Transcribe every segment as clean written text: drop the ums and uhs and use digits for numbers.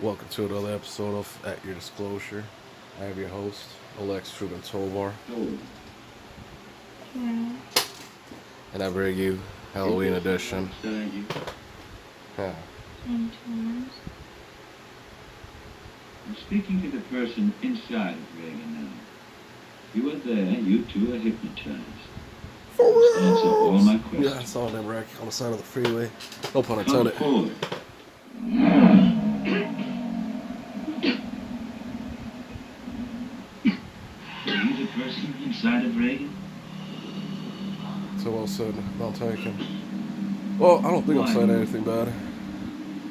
Welcome to another episode of At Your Disclosure. I am your host, Alex Truman Tovar, Yeah. and I bring you Halloween edition. Yeah. Sometimes. I'm speaking to the person inside of Reagan now. You are there, you too are hypnotized. Answer all my questions. Yeah, I saw them wreck on the side of the freeway. No pun Come intended. forward. Are you the person inside of Reagan? So well said, don't take him. Well, I don't think I'm saying anything bad.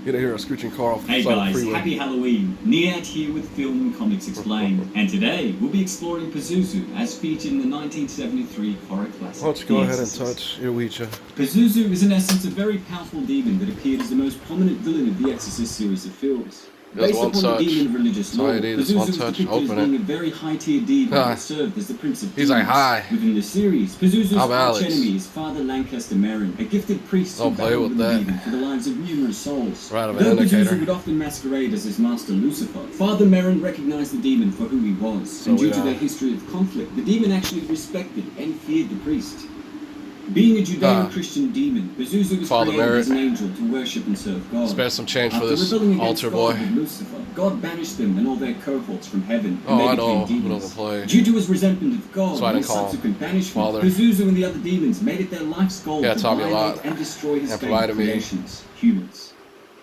You didn't hear a screeching car off the Hey side of the guys, freeway. happy Halloween! Niat here with Film and Comics Explained, and today we'll be exploring Pazuzu as featured in the 1973 horror classic. Why don't you go The ahead and Exorcist. touch your Ouija? Pazuzu is in essence a very powerful demon that appeared as the most prominent villain of the Exorcist series of films. Just Based one upon touch. the demon of religious That's all lore, you need is Pazuzu one is touch. depicted as Open being it. a very high-tier demon Ah. that served as the prince of He's like, demons. "Hi. Within the series, Pazuzu's I'm Alex. arch-enemy is Father Lancaster Marin, a gifted priest who Don't play battled with the that. demon for the lives of numerous souls. Right of an Though indicator. Pazuzu would often masquerade as his master Lucifer, Father Marin recognized the demon for who he was, So and due we to are. their history of conflict, the demon actually respected and feared the priest. Being a Judeo-Christian demon, Pazuzu was Father created Marin. as an angel to worship and serve God. Spare some change for After this rebelling against altar God boy. with Lucifer, God banished them and all their cohorts from heaven, and Oh, they I became know who demons. doesn't play. Due to his resentment of God So I and didn't his call him subsequent banishment, Father. Pazuzu and the other demons made it their life's goal Yeah, to taught me a violate lot. and destroy his And favorite provided me creations, humans.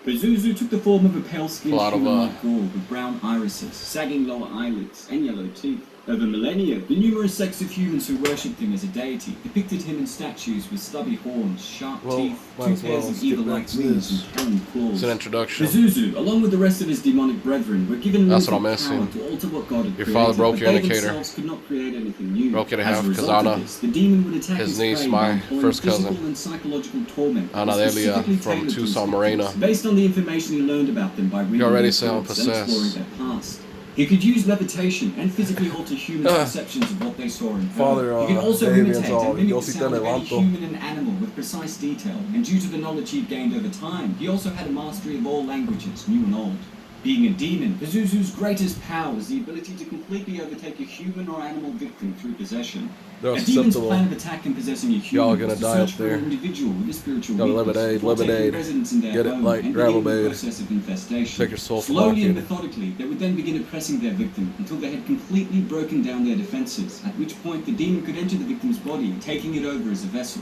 Pazuzu took the form of a pale-skinned a lot of, human-like ghoul with brown irises, sagging lower eyelids, and yellow teeth. Over millennia, the numerous sects of humans who worshipped him as a deity depicted him in statues with stubby horns, sharp Well, teeth, might two as well pairs of skip back eagle-like to wings, this. and taloned claws. It's an introduction. Pazuzu, along with the rest of his demonic brethren, were given That's what limited I'm power missing. to alter what God had Your created, father broke but your they indicator. themselves could not create anything new. Broke it in As half a because result of Anna, this, the demon would attack his his niece, prey my by employing first cousin. physical and psychological torment, Anna specifically Elia from tailored to his Tucson, victims, Morena. based on the information he learned about them by reading already their sound thoughts and exploring possessed. their past. He could use levitation and physically alter humans' perceptions of what they saw and heard. Father, He could also Damien's imitate all, and mimic "Yo the si te sound of any levanto." human and animal with precise detail, and due to the knowledge he'd gained over time, he also had a mastery of all languages, new and old. Being a demon, Pazuzu's greatest power was the ability to completely overtake a human or animal victim through possession. They're A demon's susceptible. plan of attack and possessing a Y'all human gonna was to die search up for there. an individual with a spiritual Got a weakness, lemonade, before taking lemonade. residence in their Get it home like and grab a beginning the babe. process of infestation. Take your soul for Slowly and market. methodically, they would then begin oppressing their victim until they had completely broken down their defenses, at which point the demon could enter the victim's body, taking it over as a vessel.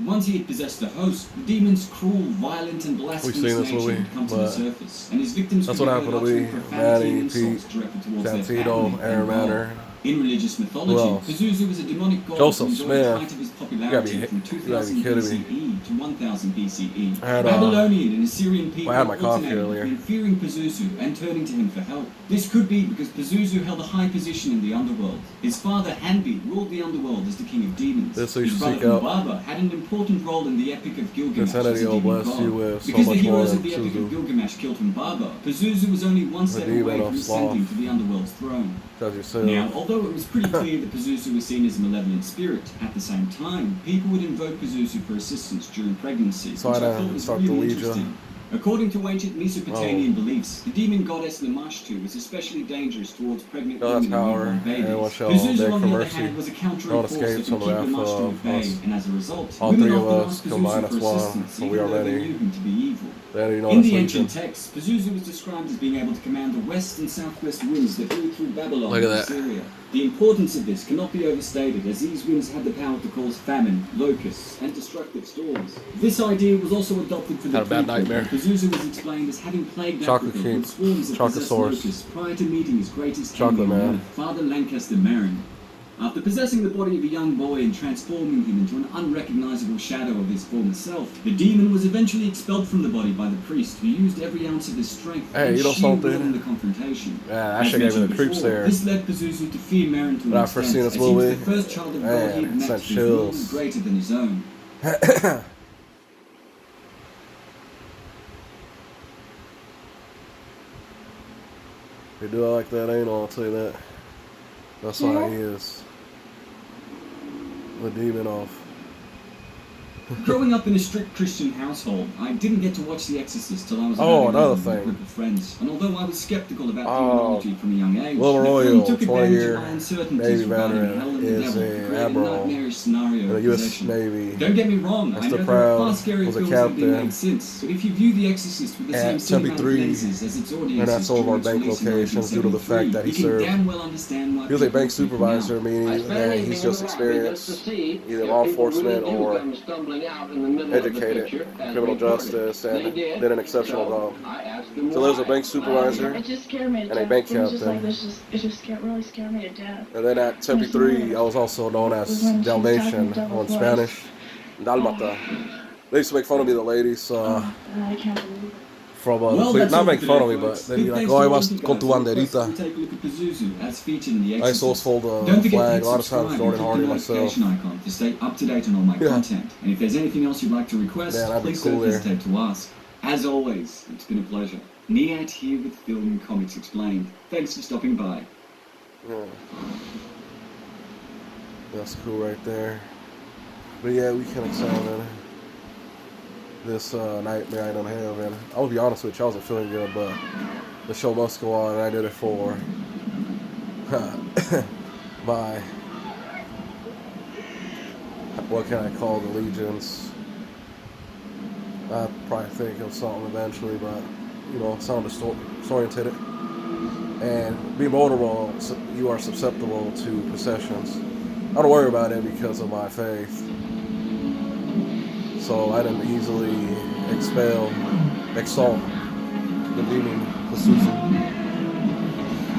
Once he had possessed the host, the demon's cruel, violent, and blasphemous seen this nature movie, would come to the but surface, and his victims that's could what be happened to heard me, uttering profanity and Manny, insults Pete, directed towards their Santino, family Aaron and God. Manor. In religious Who mythology, else? Pazuzu was a demonic god Joseph who enjoyed Smith. the height of his popularity You from gotta be 2000 kidding BCE to 1000 BCE. I had, Babylonian and Assyrian people I had my coffee alternated earlier. between fearing Pazuzu and turning to him for help. This could be because Pazuzu held a high position in the underworld. His father, Hanbi, ruled the underworld as the king of demons. This you His should brother, seek out. Humbaba, had an important role in the Epic of Gilgamesh as a Insanity will demon bless god. you with so Because the much more heroes than of the Epic of Suzu. Gilgamesh killed Humbaba, Pazuzu was only one step demon away of from sloth. ascending to the underworld's throne. That's yourself. Now, although it was pretty clear that Pazuzu was seen as a malevolent spirit, at the same time, people would invoke Pazuzu for assistance during pregnancy, So which I I thought was start the really Ouija. interesting. According to ancient Mesopotamian beliefs, the demon goddess Lamashtu was especially dangerous towards pregnant God's women and power, newborn babies. everyone shall Pazuzu, beg on for the other mercy. hand, was a countering Don't force escape that from could the keep wrath Lamashtu of at bay, us. and as a result, All women three of often us asked combined Pazuzu as for one, assistance, so we even are though they ready. knew him to be evil. Then you know In it's the ancient legion. texts, Pazuzu was described as being able to command the west and southwest winds that blew through Babylon Look at and that. Assyria. The importance of this cannot be overstated, as these winds had the power to cause famine, locusts, and destructive storms. This idea was also adopted for the Had a bad prequel, nightmare. where Pazuzu was explained as having plagued Chocolate Africa king. with swarms of Chocolate possessed source. locusts prior to meeting his greatest Chocolate enemy on man. earth, Father Lancaster Marin. After possessing the body of a young boy and transforming him into an unrecognizable shadow of his former self, the demon was eventually expelled from the body by the priest, who used every ounce of his strength Hey, and you know sheer will something? in the confrontation. Yeah, that As shit gave me the mentioned creeps before, there. This led Pazuzu to fear Marin to When I an first extent, seen this as he was movie, the first child of God man, he had it met sent whose will was chills. greater than his own. You do it like that anal, I'll tell you that. That's how he is. The demon off. Growing up in a strict Christian household, I didn't get to watch The Exorcist till I was Oh, about 11 another with a thing. group of friends. And although I was skeptical about Oh, demonology from a young age, Little the film Royal, took 20 advantage of year my uncertainties Navy regarding veteran, hell and the is devil to an create a admiral nightmarish scenario in of the U.S. possession. Navy. Don't get me wrong, I Mr. know there are Proud far scarier was a films that have been captain made since, but if you view The Exorcist with the same at cinematic 73, lenses as its and audiences at some of our during its bank release in locations due to the fact 1973, that he you can served. damn well understand why He was a people bank are freaking supervisor, out. meaning that he's just experienced either law enforcement or educated criminal justice, and did an exceptional job. So there's a bank supervisor It just scared me to and a death. bank It was just like captain. it just really scared me to death. And then at 73, I was also known as Dalmatian, or in Spanish, Dalmata. They used to make fun of me, the ladies, I can't believe it. from Well, the that's not all make for fun today, of me, but folks. they'd Big be like, thanks "Oh, to I all must of you con tu guys who requested banderita." we take a look at Pazuzu as featured in The I Exorcist. always hold Don't the forget to flag, hit a lot of times subscribe throwing and hardy click the myself. notification icon to stay up to date on all my Yeah. content. And if there's anything else you'd like to request, Man, that'd be please cool don't there. hesitate to ask. As always, it's been a pleasure. Niat here with Film and Comics Explained. Thanks for stopping by. Yeah. That's cool right there. But yeah, we can examine this nightmare I don't have, and I'll be honest with you, I wasn't feeling good, but the show must go on, and I did it for my, what can I call the legions? I'll probably think of something eventually, but you know, sound disoriented. And be vulnerable, so you are susceptible to possessions. I don't worry about it because of my faith. So I didn't easily exalt the demon Pazuzu.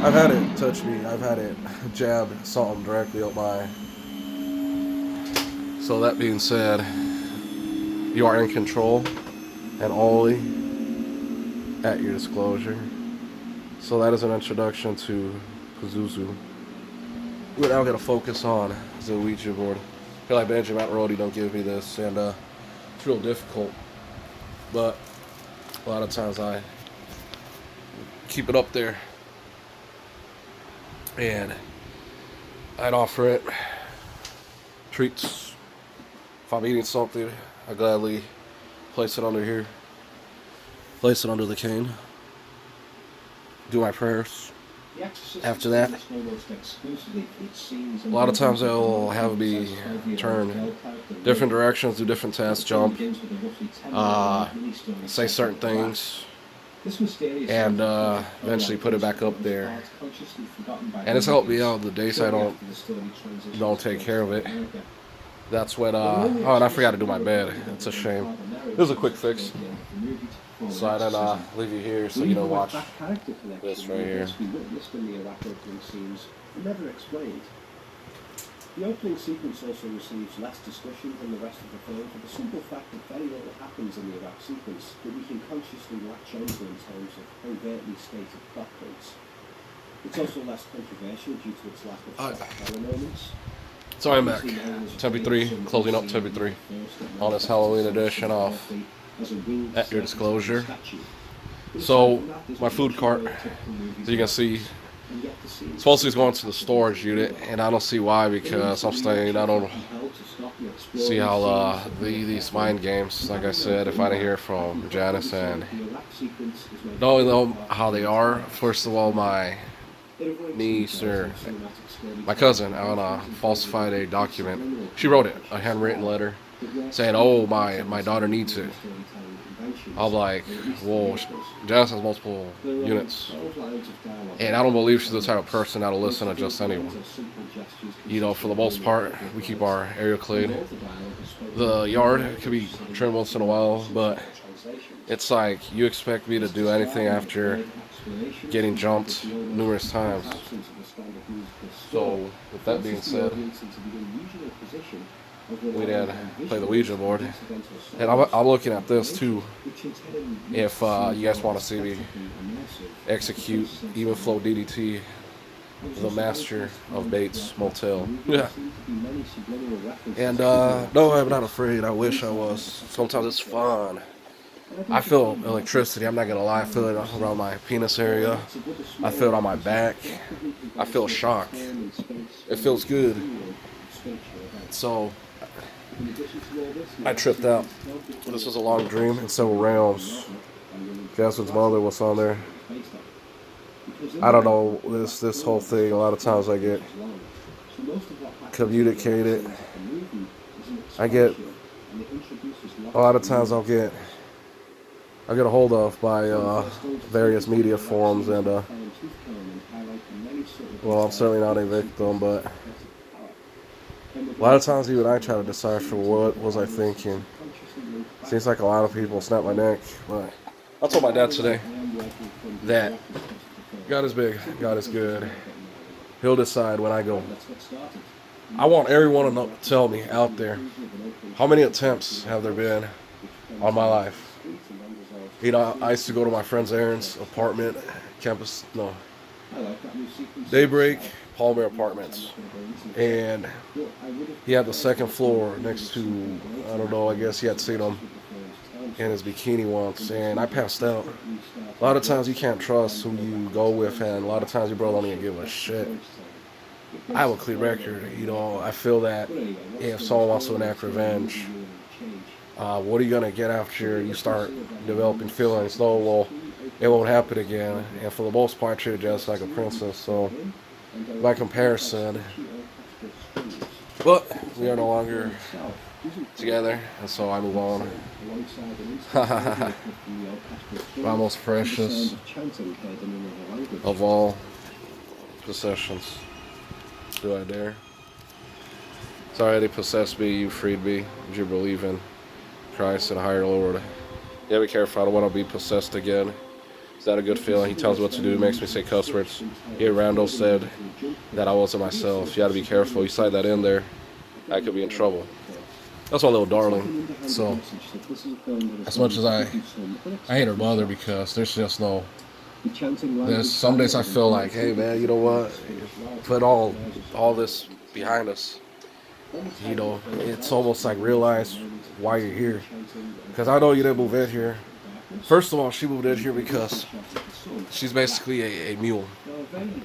I've had it touch me. I've had it jab something directly up my. So that being said, you are in control and only at your disclosure. So that is an introduction to Pazuzu. We're now gonna focus on the Ouija board. I feel like Benjamin Rody don't give me this, and it's real difficult. But a lot of times I keep it up there, and I'd offer it treats. If I'm eating something, I gladly place it under here, place it under the cane, do my prayers. After that, a lot of times they'll have me turn different directions, do different tests, jump, say certain things, and eventually put it back up there. And it's helped me out the days I don't take care of it. That's what, oh, and I forgot to do my bed. It's a shame. It was a quick fix. So I then leave you here so you don't watch this right here. Never explained. The opening sequence also receives less discussion than the rest of the film for the simple fact that very little happens in the Iraq sequence that we can consciously latch onto in terms of overtly stated plot points. It's also less controversial due to its lack of horror moments. So I'm back. Tempe 3, closing up Tempe 3 on this Halloween edition of At Your Disclosure. So, my food cart, as you can see, supposedly is going to the storage unit, and I don't see why, because I'm staying. I don't see how these mind games, like I said, if I didn't hear from Janice, and don't know how they are. First of all, my niece, or my cousin, falsified a document. She wrote it, a handwritten letter, saying, "Oh, my daughter needs it." I'm like, well, Janice has multiple units, and I don't believe she's the type of person that'll listen to just anyone. You know, for the most part, we keep our area clean. The yard could be trimmed once in a while, but it's like, you expect me to do anything after getting jumped numerous times. So, with that being said, we did play the Ouija board, and I'm looking at this too. If you guys want to see me execute Even Flow DDT, the master of Bates Motel. Yeah. And no, I'm not afraid. I wish I was. Sometimes it's fun. I feel electricity. I'm not gonna lie. I feel it around my penis area. I feel it on my back. I feel shock. It feels good. So I tripped out. This was a long dream in several realms. Jasmine's mother was on there. I don't know, this whole thing, a lot of times I get communicated. A lot of times I'll get a hold of by various media forums, and well, I'm certainly not a victim, but a lot of times even I try to decipher what was I thinking. Seems like a lot of people snap my neck, but I told my dad today that God is big, God is good. He'll decide when I go. I want everyone to tell me out there, how many attempts have there been on my life? You know, I used to go to my friend Aaron's apartment, Daybreak, Palmer Apartments. And he had the second floor next to, I don't know, I guess he had seen him in his bikini once, and I passed out. A lot of times you can't trust who you go with, and a lot of times your brother don't even give a shit. I have a clean record, you know. I feel that if someone wants to enact revenge, what are you gonna get after you start developing feelings? No, well, it won't happen again. And for the most part, I treated Jess like a princess. So, by comparison, but we are no longer together, and so I move on. My most precious of all possessions. Do I dare? Sorry, they possessed me, you freed me. Did you believe in Christ and a higher Lord? Yeah, be careful, I don't want to be possessed again. Is that a good feeling? He tells me what to do, makes me say cuss words. Here, Randall said that I wasn't myself. You gotta be careful. You slide that in there, I could be in trouble. That's my little darling. So, as much as I hate her mother, because there's just no... There's some days I feel like, hey man, you know what? Put all this behind us. You know, it's almost like realize why you're here. Because I know you didn't move in here. First of all, she moved in here because she's basically a mule.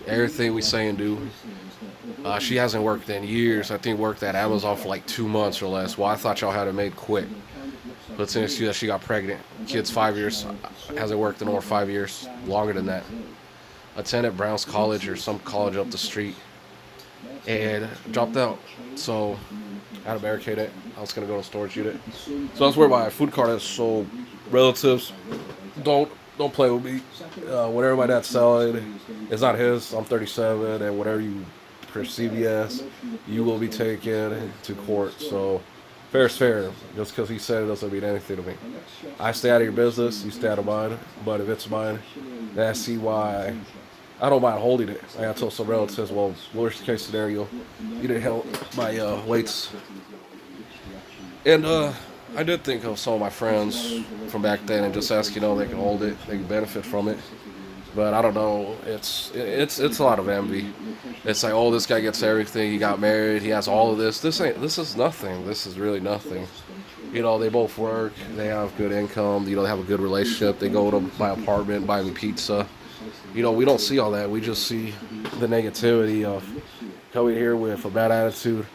Everything we say and do. She hasn't worked in years. I think worked at Amazon for like 2 months or less. Well, I thought y'all had it made quick. But since she got pregnant, kid's 5 years, hasn't worked in over 5 years, longer than that. Attended Brown's College or some college up the street, and dropped out. So I had to barricade it. I was gonna go to storage unit. So that's where my food cart is. So relatives, don't play with me. Whatever my dad's selling, it's not his. I'm 37, and whatever you perceive me as, you will be taken to court. So. Fair is fair. Just because he said it doesn't mean anything to me. I stay out of your business, you stay out of mine. But if it's mine, then I see why I don't mind holding it. I told some relatives, well, worst case scenario, you didn't help my weights. And I did think of some of my friends from back then and just ask, you know, they can hold it, they can benefit from it. But I don't know, it's a lot of envy. It's like, oh, this guy gets everything, he got married, he has all of this. This is nothing. This is really nothing. You know, they both work, they have good income, you know, they have a good relationship, they go to my apartment, buy me pizza. You know, we don't see all that, we just see the negativity of coming here with a bad attitude.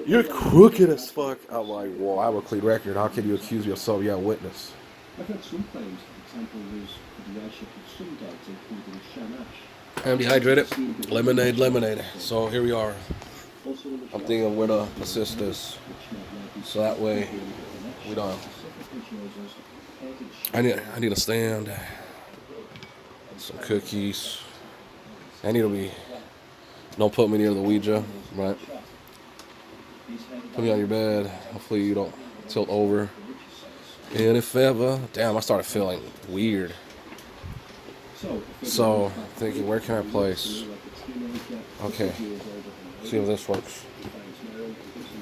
You're crooked as fuck. I'm like, well, I have a clean record, how can you accuse me of something you have witness? I've heard some claims that the temple was for the worship of some gods, including Shamash. I'm dehydrated. Lemonade. So here we are. I'm thinking where to assist this. So that way we don't. I need a stand. Some cookies. I need to be. Don't put me near the Ouija, right? Put me on your bed. Hopefully you don't tilt over. And if ever, damn, I started feeling weird. So, thinking, where can I place? Okay, see if this works.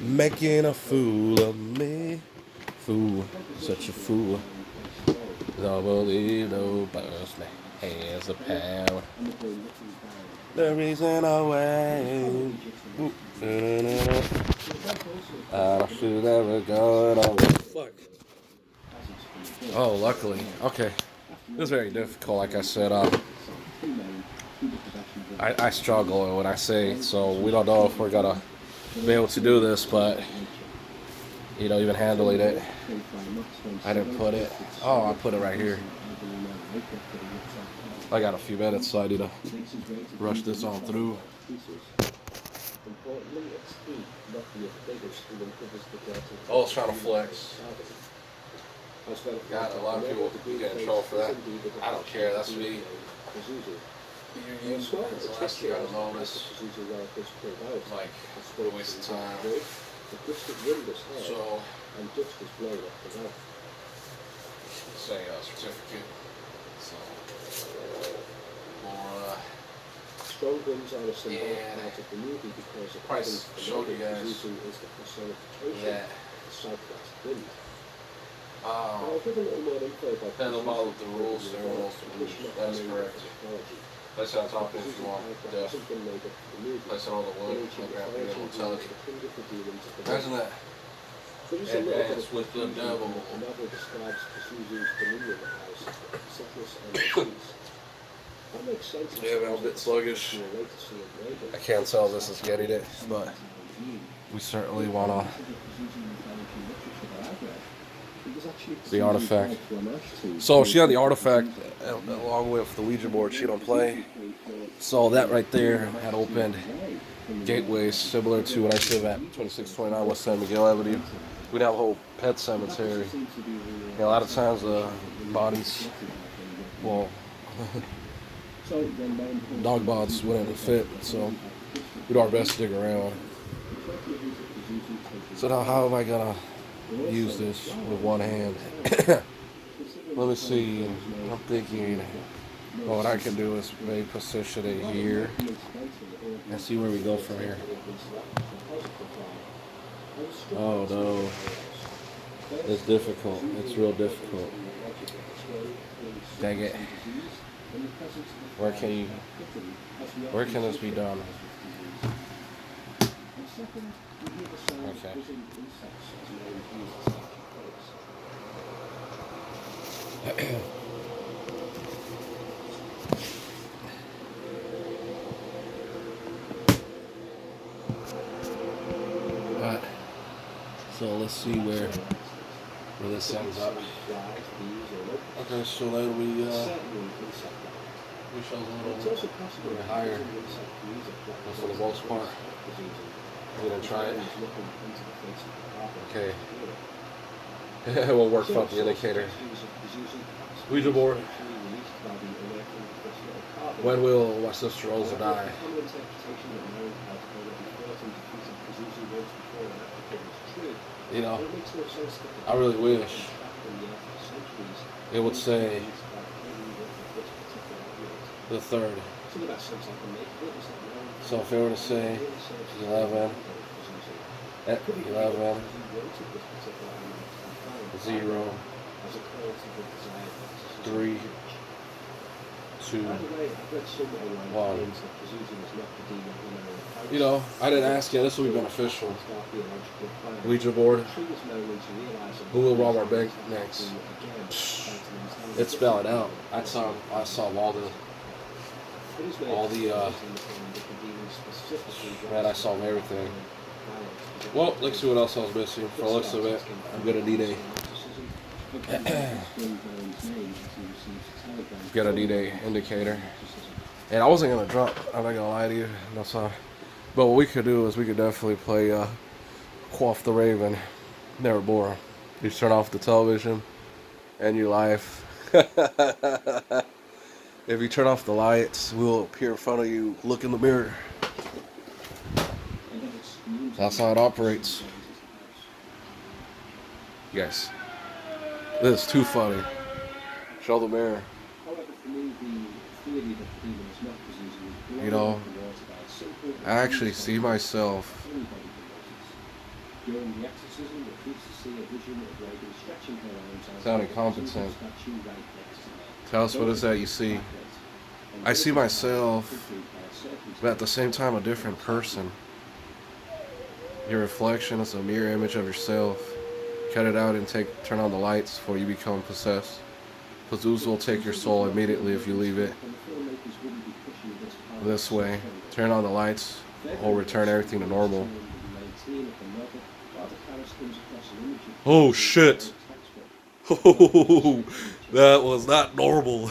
Making a fool of me. Fool, such a fool. Don't believe nobody has the power. The reason I wait. I should never go at all. Fuck. Oh, luckily. Okay. It was very difficult, like I said. I struggle when I say, so we don't know if we're gonna be able to do this, but you know, even handling it. I didn't put it. Oh, I put it right here. I got a few minutes, so I need to rush this on through. Oh, it's trying to flex. God, a lot of people get in trouble for that. I don't care. That's me. You're using it. The last thing I noticed, like, a waste of time. So, say a certificate. So, more, strong winds are a symbolic part of the movie because the price showed you guys is the personification that of the southwest wind. um, I'll give a little more info about handle model with the rules, there are most of the rules. That is correct. Place it on top if you want. Def. Place it on the wood. It will tell you. Imagine that. Advance with the devil. The novel describes Pazuzu's dominion as settlers and disease. That makes sense. Yeah, man, I'm a bit sluggish. I can't tell if this is getting it, but we certainly want to. The artifact. So she had the artifact along with the Ouija board. She don't play. So that right there had opened gateways similar to when I live at 2629 West San Miguel Avenue. We'd have a whole pet cemetery. A lot of times the bodies, well, dog bods wouldn't fit, so we do our best to dig around. So now how am I gonna use this with one hand? Let me see. I'm thinking, well, what I can do is maybe position it here and see where we go from here. Oh no, it's difficult. It's real difficult. Dang it. Where can this be done? Okay. Alright. So let's see where this ends up. Okay, so then we show a little higher, but for the most part, we're gonna try it. Okay. It won't work without the indicator. Ouija board. When will my sister Rosa die? You know, I really wish it would say the 3rd. So if it were to say 11, at 11, 0, 3, 2, 1. You know, I didn't ask yet. This will be beneficial. Ouija board. Who will rob our bank next? It's spelled out. I saw all the man, I saw everything. Well, let's see what else I was missing. For the looks of it, I'm gonna need a indicator. And I wasn't gonna drop. I'm not gonna lie to you. That's all. But what we could do is we could definitely play Quaff the Raven. Never bore. You turn off the television and your life. If you turn off the lights, we'll appear in front of you. Look in the mirror. That's how it operates. Yes. This is too funny. Show the mirror. You know, I actually see myself. Sounding competent. Tell us, what is that you see? I see myself, but at the same time a different person. Your reflection is a mirror image of yourself. Cut it out and turn on the lights before you become possessed. Pazuzu will take your soul immediately if you leave it this way. Turn on the lights or return everything to normal. Oh shit. Oh, that was not normal.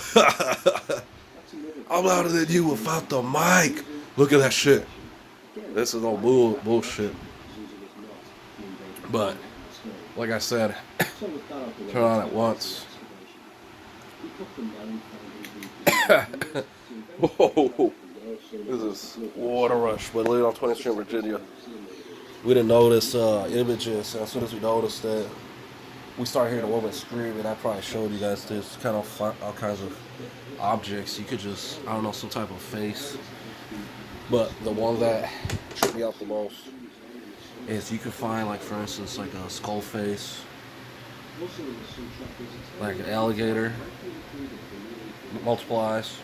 I'm louder than you without the mic. Look at that shit. This is all bullshit. But, like I said, turn on at once. Whoa. This is Water Rush, but living on 20th Street, Virginia. We didn't notice images, and as soon as we noticed that, we started hearing a woman scream, and I probably showed you guys this kind of all kinds of objects. You could just, I don't know, some type of face. But the one that tripped me out the most is you could find, like, for instance, like a skull face, like an alligator, multiple eyes,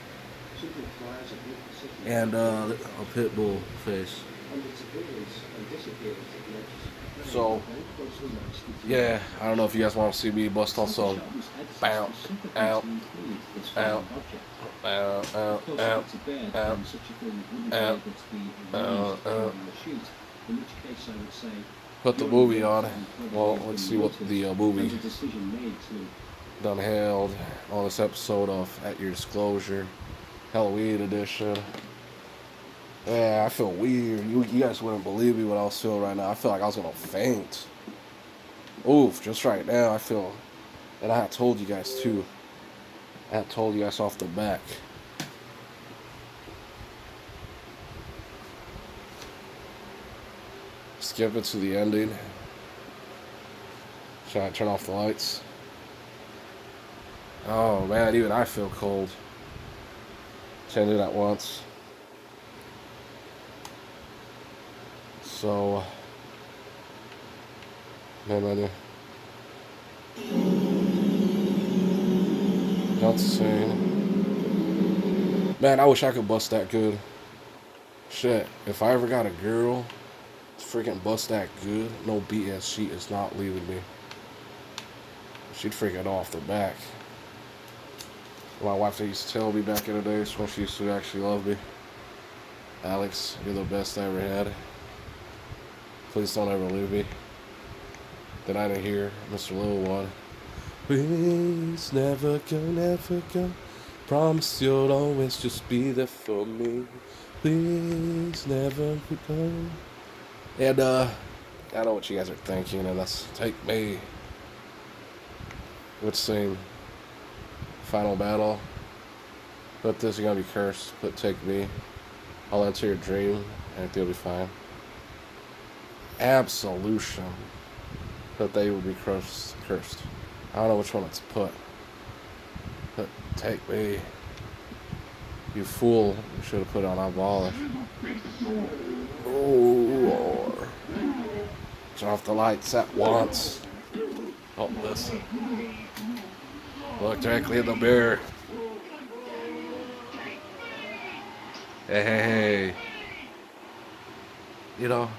and a pit bull face. So, yeah, I don't know if you guys want to see me bust on some bow, out, out, out, out, out, out, out, out. Put the movie on. Well, let's see what the movie done held on this episode of At Your Disclosure, Halloween edition. Yeah, I feel weird. You guys wouldn't believe me what I was feeling right now. I feel like I was gonna faint. Oof, just right now I feel, and I had told you guys too. I had told you guys off the back. Skip it to the ending. Should I turn off the lights? Oh man, even I feel cold. Change it at once. So, man, that's insane. Man, I wish I could bust that good. Shit, if I ever got a girl to freaking bust that good, no BS, she is not leaving me. She'd freaking off the back. My wife used to tell me back in the days when she used to actually love me. Alex, you're the best I ever had. Please don't ever leave me. Then I didn't hear Mr. Little One. Please never go, never go. Promise you'll always just be there for me. Please never go. And I know what you guys are thinking, and that's Take Me. Which scene? Final battle. Put this, you're gonna be cursed. Put Take Me. I'll enter your dream, and everything will be fine. Absolution. That they would be cursed. I don't know which one it's put. But Take Me. You fool. You should have put it on Abolish. Oh, Lord. Turn off the lights at once. Oh, listen. Look directly in the mirror. Hey. You know.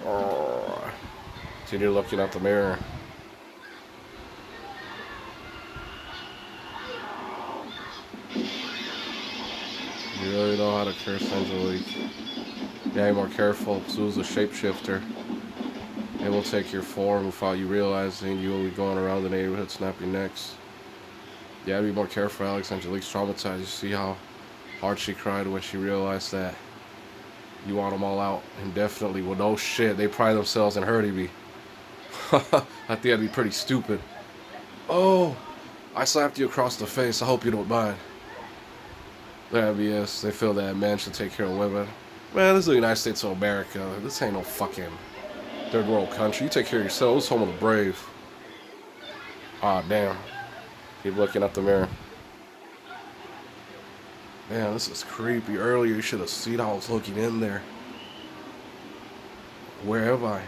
Oh. Continue looking at the mirror. You really know how to curse Angelique. Yeah, be more careful. Sue's a shapeshifter. It will take your form without you realizing. You will be going around the neighborhood snapping necks. Yeah, be more careful, Alex. Angelique's traumatized. You see how hard she cried when she realized that you want them all out indefinitely. Well, no shit. They pride themselves in hurting me. I think that'd be pretty stupid. Oh, I slapped you across the face. I hope you don't mind. Yeah, BS. They feel that men should take care of women. Man, this is the United States of America. This ain't no fucking third world country. You take care of yourself. It's home of the brave. Ah, damn. Keep looking at the mirror. Man, this is creepy. Earlier, you should have seen how I was looking in there. Where am I?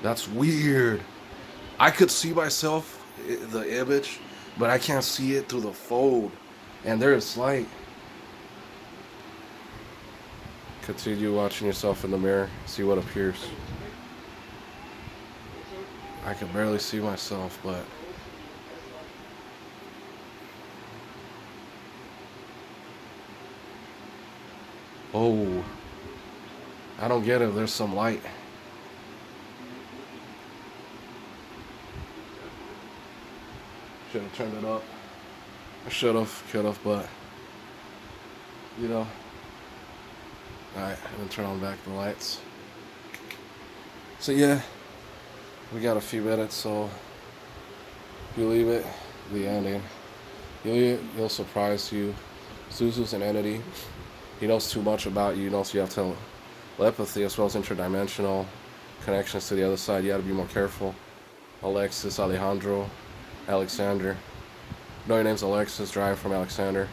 That's weird. I could see myself, the image, but I can't see it through the fold. And there's light. Continue watching yourself in the mirror. See what appears. I can barely see myself, but... Oh. I don't get it. There's some light. Should have turned it up. I should have, could have, but you know. Alright, I'm gonna turn on back the lights. So yeah, we got a few minutes, so if you leave it, the ending. He'll surprise you. Zuzu's an entity. He knows too much about you. He knows you have telepathy as well as interdimensional connections to the other side. You gotta be more careful. Alexis, Alejandro, Alexander. No, your name's Alexis, derived from Alexander.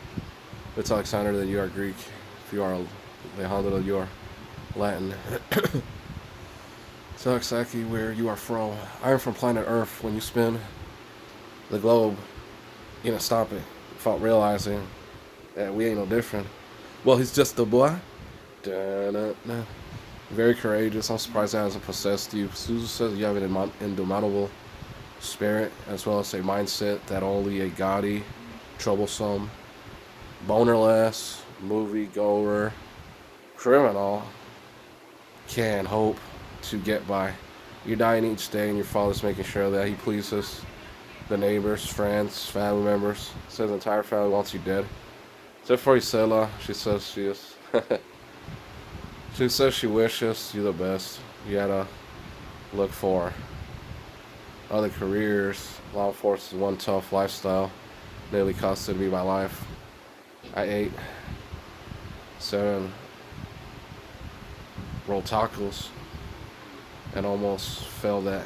If it's Alexander, then you are Greek. If you are Alejandro, then you are Latin. Tell exactly where you are from. I am from planet Earth. When you spin the globe, you know, stop it. Without realizing that we ain't no different. Well, he's just a boy. Da-da-da. Very courageous. I'm surprised that hasn't possessed you. Suzu says you have an indomitable spirit, as well as a mindset that only a gaudy, troublesome, bonerless, movie-goer, criminal can hope to get by. You're dying each day, and your father's making sure that he pleases the neighbors, friends, family members. Says the entire family wants you dead. Except for Isela, she says she is. She says she wishes you the best. You gotta look for other careers. Law enforcement is one tough lifestyle. Nearly costed me my life. I ate 7 rolled tacos and almost failed that.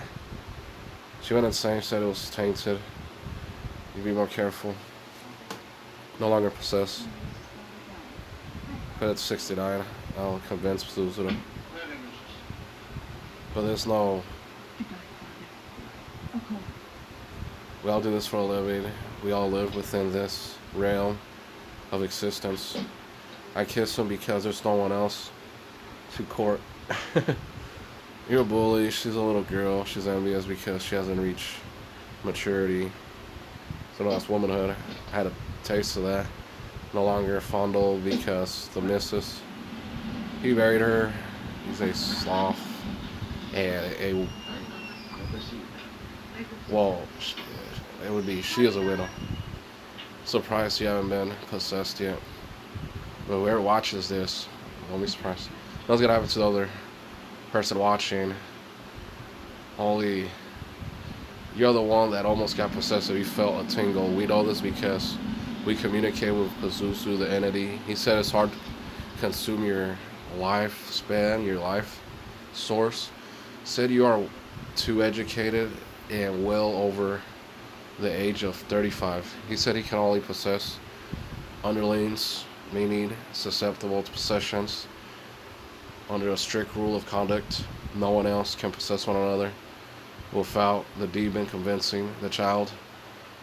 She went insane, said it was tainted. You be more careful. No longer possessed. But it's 69. I'll convince Suzu. But there's no. We all do this for a living. We all live within this realm of existence. I kiss him because there's no one else to court. You're a bully. She's a little girl. She's envious because she hasn't reached maturity. So that's womanhood. I had a taste of that. No longer fondled because the missus. He married her. He's a sloth and a. Well, it would be. She is a widow. Surprised you haven't been possessed yet. But whoever watches this, don't be surprised. Nothing's gonna happen to the other person watching. Only you're the one that almost got possessed. So you felt a tingle. We know this because we communicate with Pazuzu, the entity. He said it's hard to consume your lifespan, your life source. Said you are too educated and well over the age of 35. He said he can only possess underlings, meaning susceptible to possessions. Under a strict rule of conduct, no one else can possess one another without the demon convincing the child.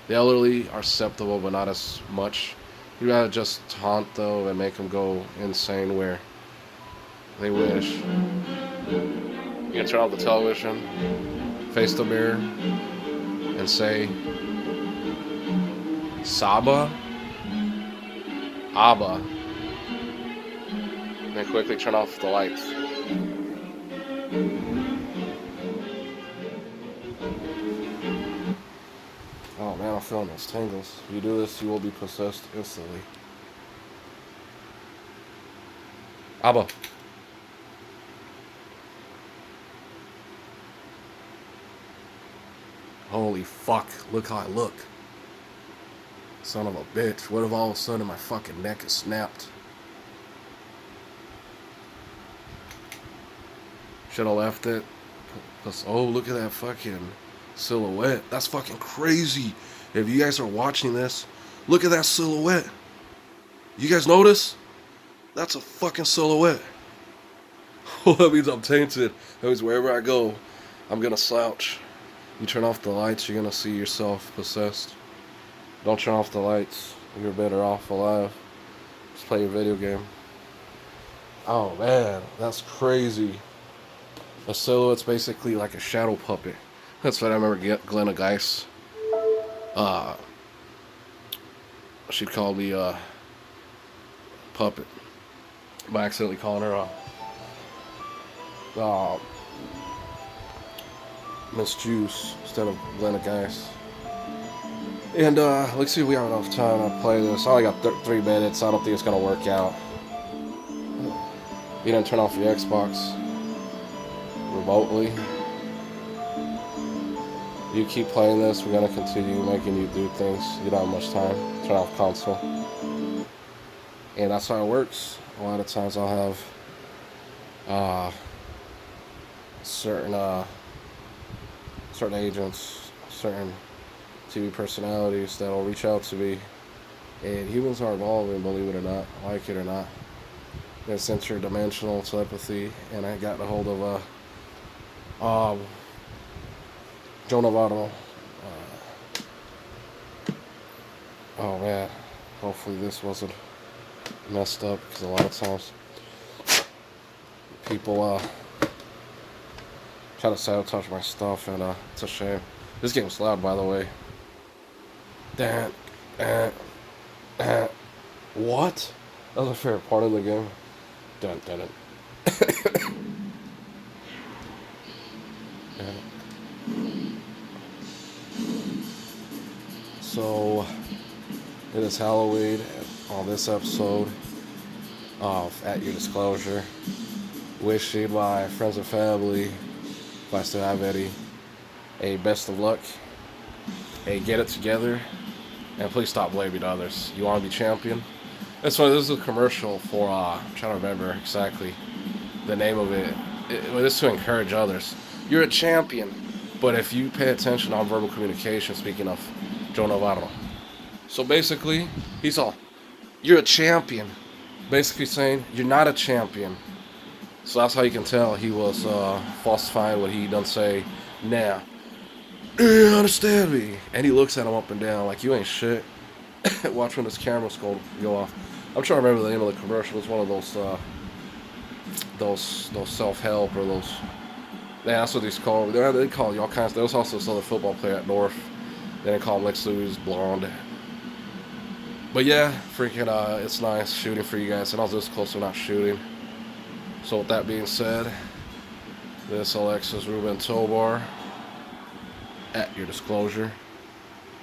The elderly are susceptible, but not as much. You gotta just taunt though and make them go insane where they wish. You can turn off the television, face the mirror, and say, Saba, Abba. Then quickly turn off the lights. Oh man, I'm feeling those tingles. If you do this, you will be possessed instantly. Abba. Holy fuck, look how I look. Son of a bitch. What if all of a sudden my fucking neck is snapped? Should have left it. Oh, look at that fucking silhouette. That's fucking crazy. If you guys are watching this, look at that silhouette. You guys notice? That's a fucking silhouette. Well, that means I'm tainted. That means wherever I go, I'm gonna slouch. You turn off the lights, you're gonna see yourself possessed. Don't turn off the lights. You're better off alive. Just play your video game. Oh man, that's crazy. A silhouette's basically like a shadow puppet. That's what I remember Glenna Geis. She called me puppet by accidentally calling her Miss Juice instead of blended ice. And let's see if we have enough time to play this. I only got 3 minutes. I don't think it's gonna work out. You didn't turn off your Xbox remotely. You keep playing this, we're gonna continue making you do things. You don't have much time. Turn off console. And that's how it works. A lot of times I'll have certain agents, certain TV personalities that'll reach out to me, and humans are evolving, believe it or not, like it or not. It's interdimensional telepathy, and I got a hold of Joe Novato. Oh man, hopefully this wasn't messed up, because a lot of times people try to sabotage my stuff, and it's a shame. This game's loud, by the way. What? That was my favorite part of the game. Dun. So, it is Halloween on this episode of At Your Disclosure. Wishing my friends and family, if I still have any, a best of luck. Hey, get it together. And please stop blaming others. You want to be champion? That's why this is a commercial for, I'm trying to remember exactly the name of it. It is to encourage others. You're a champion. But if you pay attention on verbal communication, speaking of Joe Novato. So basically, he's all, you're a champion. Basically saying, you're not a champion. So that's how you can tell he was falsifying what he done say now. You understand me? And he looks at him up and down like, you ain't shit. Watch when this camera's go off. I'm trying to remember the name of the commercial. It's one of those self-help or those. Yeah, that's what these call. They call you all kinds. There was also this other football player at North. Then they call him Lex Luger's blonde. But yeah, freaking, it's nice shooting for you guys. And I was this close to not shooting. So with that being said, this Alexis Ruben Tobar, At Your Disclosure.